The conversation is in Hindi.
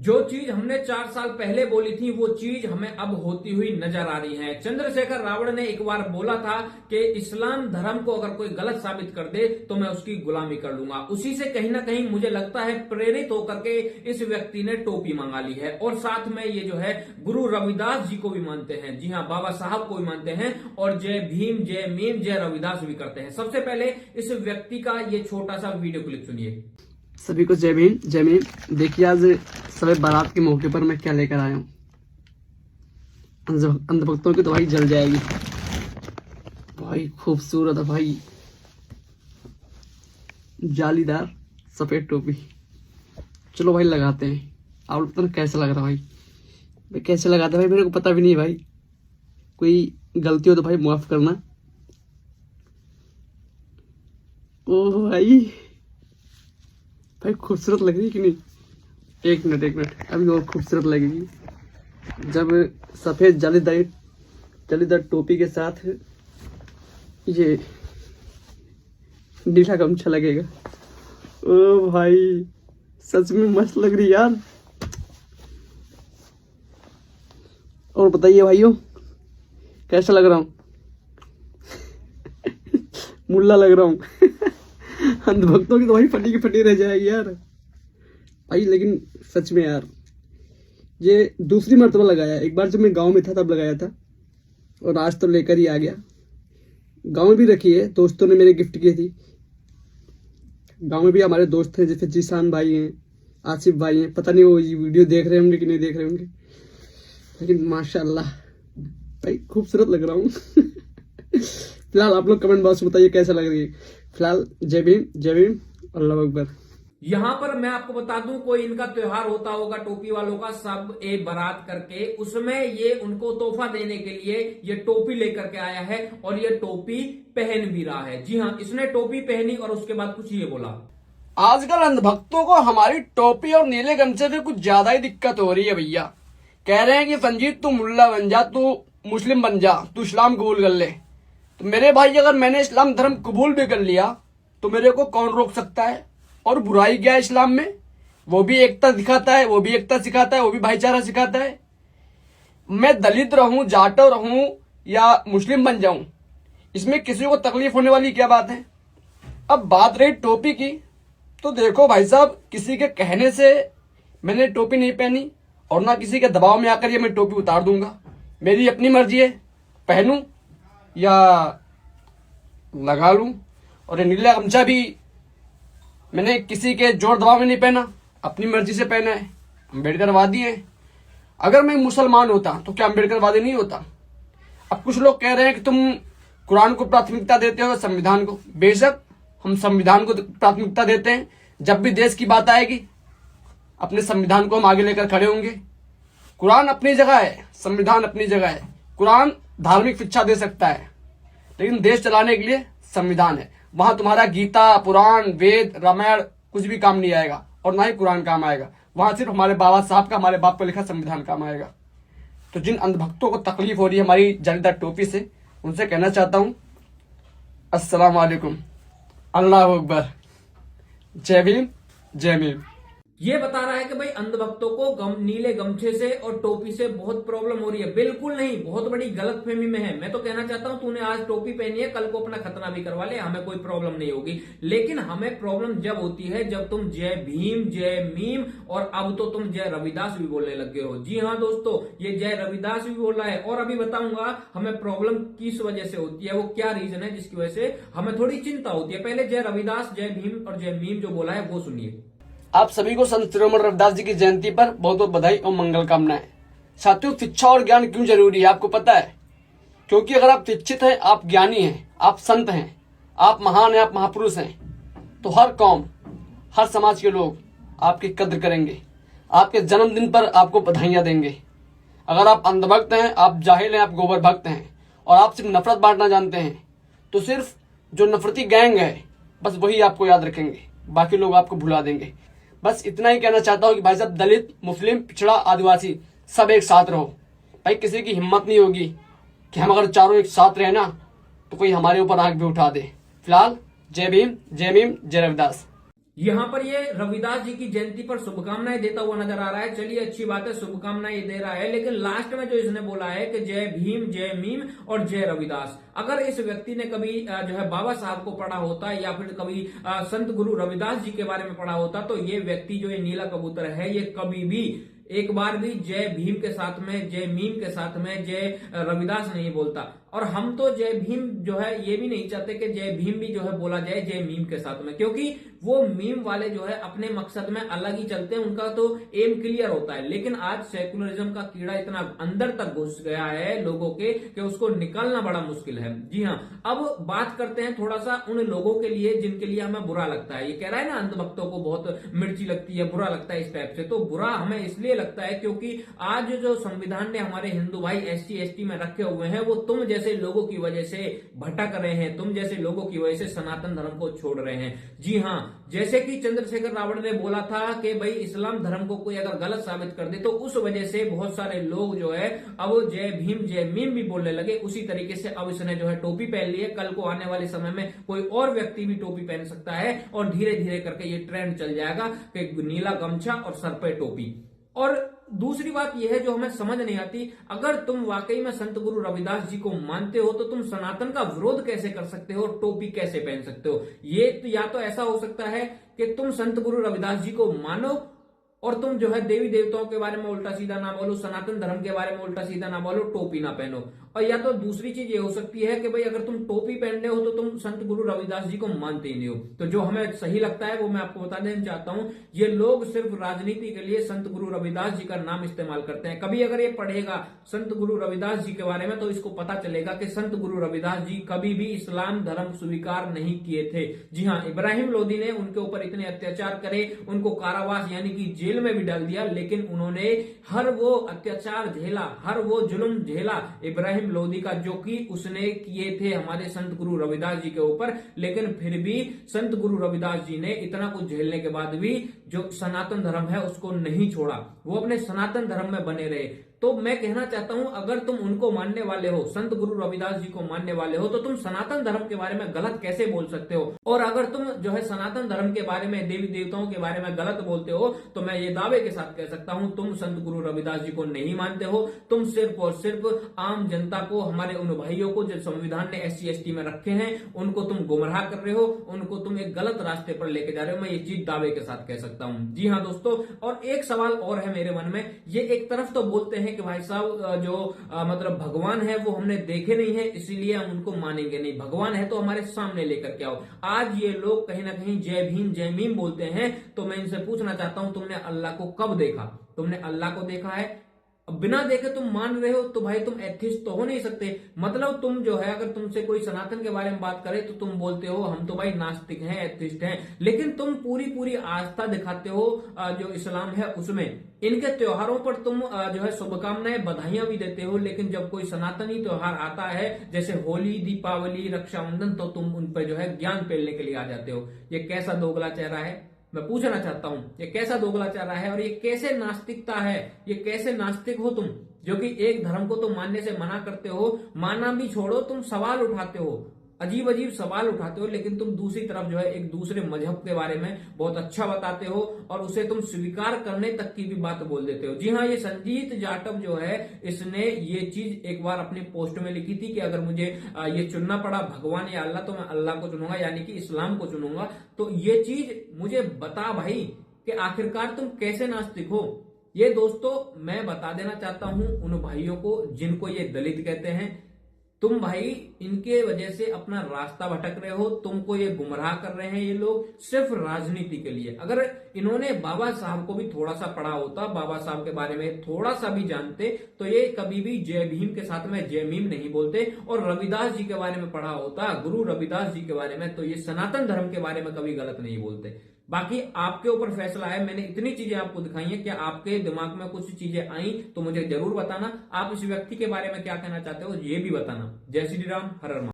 जो चीज हमने 4 साल पहले बोली थी वो चीज हमें अब होती हुई नजर आ रही है। चंद्रशेखर रावण ने एक बार बोला था कि इस्लाम धर्म को अगर कोई गलत साबित कर दे तो मैं उसकी गुलामी कर लूंगा। उसी से कहीं ना कहीं मुझे लगता है प्रेरित होकर के इस व्यक्ति ने टोपी मंगा ली है और साथ में ये जो है गुरु रविदास जी को भी मानते हैं। जी हाँ, बाबा साहब को भी मानते हैं और जय भीम जय मीम जय रविदास भी करते हैं। सबसे पहले इस व्यक्ति का ये छोटा सा वीडियो क्लिप सुनिए। सभी को जय भीम जय भीम। देखिए आज सभी बारात के मौके पर मैं क्या लेकर आया हूँ। अंधभक्तों की तो भाई जल जाएगी। भाई खूबसूरत है भाई, जालीदार सफेद टोपी। चलो भाई लगाते हैं। आप लोग पता कैसा लग रहा भाई कैसे लगाते भाई मेरे को पता भी नहीं भाई। कोई गलती हो तो भाई माफ करना। ओह भाई खूबसूरत लग रही है कि नहीं? एक मिनट अभी और खूबसूरत लगेगी जब सफेद जालीदार टोपी के साथ ये नीला गमछा लगेगा। ओ भाई सच में मस्त लग रही यार। और बताइए भाइयों कैसा लग रहा हूँ? मुल्ला लग रहा हूँ। अंधभक्तों की तो भाई फटी की फटी रह जाएगी यार भाई। लेकिन सच में यार ये दूसरी मर्तबा लगाया। एक बार जब मैं गांव में था तब लगाया था और आज तो लेकर ही आ गया। गांव में भी रखी है, दोस्तों ने मेरे गिफ्ट की थी। गांव में भी हमारे दोस्त हैं, जैसे जीशान भाई हैं, आसिफ भाई हैं। पता नहीं वो ये वीडियो देख रहे होंगे कि नहीं देख रहे होंगे, लेकिन माशाल्लाह भाई खूबसूरत लग रहा हूँ। फिलहाल आप लोग कमेंट बॉक्स में बताइए कैसा लग रही है। फिलहाल जय भीम अल्लाह अकबर। यहाँ पर मैं आपको बता दूं, कोई इनका त्योहार होता होगा टोपी वालों का, सब एक बारात करके उसमें ये उनको तोहफा देने के लिए ये टोपी लेकर के आया है और ये टोपी पहन भी रहा है। जी हाँ, इसने टोपी पहनी और उसके बाद कुछ ये बोला। आजकल अंधभक्तों को हमारी टोपी और नीले गमछे से कुछ ज्यादा ही दिक्कत हो रही है भैया। कह रहे हैं कि संजीत तू मुल्ला बन जा, तू मुस्लिम बन जा, तू इस्लाम कबूल कर ले। तो मेरे भाई अगर मैंने इस्लाम धर्म कबूल भी कर लिया तो मेरे को कौन रोक सकता है? और बुराई क्या है इस्लाम में? वो भी एकता दिखाता है, वो भी एकता सिखाता है, वो भी भाईचारा सिखाता है। मैं दलित रहूं, जाटो रहूं या मुस्लिम बन जाऊं, इसमें किसी को तकलीफ होने वाली क्या बात है? अब बात रही टोपी की, तो देखो भाई साहब, किसी के कहने से मैंने टोपी नहीं पहनी और ना किसी के दबाव में आकर ये मैं टोपी उतार दूंगा। मेरी अपनी मर्जी है, पहनूं या लगा लूं। और ये नीला गमछा भी मैंने किसी के जोर दबाव में नहीं पहना, अपनी मर्जी से पहना है। अम्बेडकरवादी है। अगर मैं मुसलमान होता तो क्या अम्बेडकरवादी नहीं होता? अब कुछ लोग कह रहे हैं कि तुम कुरान को प्राथमिकता देते हो, संविधान को। बेशक हम संविधान को प्राथमिकता देते हैं। जब भी देश की बात आएगी अपने संविधान को हम आगे लेकर खड़े होंगे। कुरान अपनी जगह है, संविधान अपनी जगह है। कुरान धार्मिक शिक्षा दे सकता है, लेकिन देश चलाने के लिए संविधान है। वहां तुम्हारा गीता, पुराण, वेद, रामायण कुछ भी काम नहीं आएगा और ना ही कुरान काम आएगा। वहां सिर्फ हमारे बाबा साहब का, हमारे बाप को लिखा संविधान काम आएगा। तो जिन अंधभक्तों को तकलीफ हो रही है हमारी जालीदार टोपी से, उनसे कहना चाहता हूं अस्सलाम वालेकुम, अल्लाह अकबर, जय भीम जय भीम। ये बता रहा है कि भाई अंधभक्तों को नीले गमछे से और टोपी से बहुत प्रॉब्लम हो रही है। बिल्कुल नहीं, बहुत बड़ी गलतफहमी में है। मैं तो कहना चाहता हूं तूने आज टोपी पहनी है, कल को अपना खतना भी करवा ले, हमें कोई प्रॉब्लम नहीं होगी। लेकिन हमें प्रॉब्लम जब होती है जब तुम जय भीम जय मीम और अब तो तुम जय रविदास भी बोलने लग गए हो। जी हाँ दोस्तों, ये जय रविदास भी बोल रहा है और अभी बताऊंगा हमें प्रॉब्लम किस वजह से होती है, वो क्या रीजन है जिसकी वजह से हमें थोड़ी चिंता होती है। पहले जय रविदास जय भीम और जय मीम जो बोला है वो सुनिए। आप सभी को संत शिरोमणि रविदास जी की जयंती पर बहुत बहुत बधाई और मंगल कामनाएं। साथियों, शिक्षा और ज्ञान क्यों जरूरी है आपको पता है? क्योंकि अगर आप शिक्षित हैं, आप ज्ञानी हैं, आप संत हैं, आप महान हैं, आप महापुरुष हैं, तो हर कौम, हर समाज के लोग आपकी कद्र करेंगे, आपके जन्मदिन पर आपको बधाइयां देंगे। अगर आप अंधभक्त हैं, आप जाहिल हैं, आप गोबर भक्त हैं और आप सिर्फ नफरत बांटना जानते हैं, तो सिर्फ जो नफरती गैंग है बस वही आपको याद रखेंगे, बाकी लोग आपको भुला देंगे। बस इतना ही कहना चाहता हूँ कि भाई साहब, दलित, मुस्लिम, पिछड़ा, आदिवासी सब एक साथ रहो। भाई किसी की हिम्मत नहीं होगी कि हम अगर चारों एक साथ रहे ना तो कोई हमारे ऊपर आंख भी उठा दे। फिलहाल जय भीम जय रविदास। यहाँ पर ये रविदास जी की जयंती पर शुभकामनाएं देता हुआ नजर आ रहा है। चलिए अच्छी बात है, शुभकामनाएं दे रहा है, लेकिन लास्ट में जो इसने बोला है कि जय भीम, जय मीम और जय रविदास। अगर इस व्यक्ति ने कभी जो है बाबा साहब को पढ़ा होता या फिर कभी संत गुरु रविदास जी के बारे में पढ़ा होता तो ये व्यक्ति जो ये नीला कबूतर है, ये कभी भी एक बार भी जय भीम के साथ में, जय मीम के साथ में जय रविदास नहीं बोलता। और हम तो जय भीम जो है ये भी नहीं चाहते कि जय भीम भी जो है बोला जाए जय मीम के साथ में, क्योंकि वो मीम वाले जो है अपने मकसद में अलग ही चलते हैं, उनका तो एम क्लियर होता है। लेकिन आज सेकुलरिज्म का कीड़ा इतना अंदर तक घुस गया है लोगों के कि उसको निकालना बड़ा मुश्किल है। जी हाँ, अब बात करते हैं थोड़ा सा उन लोगों के लिए जिनके लिए हमें बुरा लगता है। ये कह रहा है ना अंधभक्तों को बहुत मिर्ची लगती है, बुरा लगता है इस टाइप से। तो बुरा हमें इसलिए लगता है क्योंकि आज जो संविधान ने हमारे हिंदू भाई SC ST में रखे हुए हैं वो तुम जैसे लोगों की वजह से भटक रहे हैं, तुम जैसे लोगों की वजह से सनातन धर्म को छोड़ रहे हैं। जी हाँ, जैसे कि चंद्रशेखर रावण ने बोला था कि भाई इस्लाम धर्म को कोई अगर गलत साबित कर दे तो उस वजह से बहुत सारे लोग जो है अब जय भीम जय मीम भी बोलने लगे। उसी तरीके से अब इसने जो है टोपी पहन ली है। कल को आने वाले समय में कोई और व्यक्ति भी टोपी पहन सकता है और धीरे धीरे करके ये ट्रेंड चल जाएगा कि नीला गमछा और सर पे टोपी। और दूसरी बात यह है जो हमें समझ नहीं आती, अगर तुम वाकई में संत गुरु रविदास जी को मानते हो तो तुम सनातन का विरोध कैसे कर सकते हो, टोपी कैसे पहन सकते हो? ये तो या तो ऐसा हो सकता है कि तुम संत गुरु रविदास जी को मानो और तुम जो है देवी देवताओं के बारे में उल्टा सीधा ना बोलो, सनातन धर्म के बारे में उल्टा सीधा ना बोलो, टोपी ना पहनो। और या तो दूसरी चीज ये हो सकती है कि भाई अगर तुम टोपी पहन रहे हो तो तुम संत गुरु रविदास जी को मानते ही नहीं हो। तो जो हमें सही लगता है वो मैं आपको बता देना चाहता हूं, ये लोग सिर्फ राजनीति के लिए संत गुरु रविदास जी का नाम इस्तेमाल करते हैं। कभी अगर ये पढ़ेगा संत गुरु रविदास जी के बारे में तो इसको पता चलेगा कि संत गुरु रविदास जी कभी भी इस्लाम धर्म स्वीकार नहीं किए थे। जी हाँ, इब्राहिम लोदी ने उनके ऊपर इतने अत्याचार करे, उनको कारावास यानी कि जेल में भी डाल दिया, लेकिन उन्होंने हर वो अत्याचार झेला, हर वो जुल्म झेला इब्राहिम लोदी का जो कि उसने किए थे हमारे संत गुरु रविदास जी के ऊपर। लेकिन फिर भी संत गुरु रविदास जी ने इतना कुछ झेलने के बाद भी जो सनातन धर्म है उसको नहीं छोड़ा, वो अपने सनातन धर्म में बने रहे। तो मैं कहना चाहता हूं, अगर तुम उनको मानने वाले हो, संत गुरु रविदास जी को मानने वाले हो, तो तुम सनातन धर्म के बारे में गलत कैसे बोल सकते हो? और अगर तुम जो है सनातन धर्म के बारे में, देवी देवताओं के बारे में गलत बोलते हो तो मैं ये दावे के साथ कह सकता हूं तुम संत गुरु रविदास जी को नहीं मानते हो। तुम सिर्फ और सिर्फ आम जनता को, हमारे उन भाइयों को जो संविधान ने SC ST में रखे हैं, उनको तुम गुमराह कर रहे हो, उनको तुम एक गलत रास्ते पर लेके जा रहे हो। मैं ये चीज दावे के साथ कह सकता हूं। जी हाँ दोस्तों, और एक सवाल और है मेरे मन में। ये एक तरफ तो बोलते हैं कि भाई साहब जो मतलब भगवान है वो हमने देखे नहीं है इसीलिए हम उनको मानेंगे नहीं, भगवान है तो हमारे सामने लेकर के आओ। आज ये लोग कहीं ना कहीं जय भीम जय मीम बोलते हैं, तो मैं इनसे पूछना चाहता हूं तुमने अल्लाह को कब देखा? तुमने अल्लाह को देखा है? बिना देखे तुम मान रहे हो तो भाई तुम एथिस्ट तो हो नहीं सकते। मतलब तुम जो है, अगर तुमसे कोई सनातन के बारे में बात करे तो तुम बोलते हो हम तो भाई नास्तिक हैं, एथिस्ट हैं, लेकिन तुम पूरी पूरी आस्था दिखाते हो जो इस्लाम है उसमें। इनके त्योहारों पर तुम जो है शुभकामनाएं, बधाइयां भी देते हो, लेकिन जब कोई सनातनी त्योहार आता है जैसे होली, दीपावली, रक्षाबंधन, तो तुम उन पर जो है ज्ञान पेलने के लिए आ जाते हो। ये कैसा दोगला चेहरा है? मैं पूछना चाहता हूं, ये कैसा दोगला चेहरा है और ये कैसे नास्तिकता है? ये कैसे नास्तिक हो तुम, जो कि एक धर्म को तुम मानने से मना करते हो? मानना भी छोड़ो, तुम सवाल उठाते हो, अजीब अजीब सवाल उठाते हो, लेकिन तुम दूसरी तरफ जो है एक दूसरे मजहब के बारे में बहुत अच्छा बताते हो और उसे तुम स्वीकार करने तक की भी बात बोल देते हो। जी हाँ, ये संजीत जाटव जो है इसने ये चीज एक बार अपनी पोस्ट में लिखी थी कि अगर मुझे ये चुनना पड़ा भगवान या अल्लाह तो मैं अल्लाह को चुनूंगा, यानी कि इस्लाम को चुनूंगा। तो ये चीज मुझे बता भाई कि आखिरकार तुम कैसे नास्तिक हो। ये दोस्तों मैं बता देना चाहता हूं उन भाइयों को जिनको ये दलित कहते हैं, तुम भाई इनके वजह से अपना रास्ता भटक रहे हो, तुमको ये गुमराह कर रहे हैं ये लोग सिर्फ राजनीति के लिए। अगर इन्होंने बाबा साहब को भी थोड़ा सा पढ़ा होता, बाबा साहब के बारे में थोड़ा सा भी जानते, तो ये कभी भी जय भीम के साथ में जय मीम नहीं बोलते। और रविदास जी के बारे में पढ़ा होता, गुरु रविदास जी के बारे में, तो ये सनातन धर्म के बारे में कभी गलत नहीं बोलते। बाकी आपके ऊपर फैसला है। मैंने इतनी चीजें आपको दिखाई हैं, क्या आपके दिमाग में कुछ चीजें आई तो मुझे जरूर बताना। आप इस व्यक्ति के बारे में क्या कहना चाहते हो ये भी बताना। जय श्री राम, हर हर महादेव।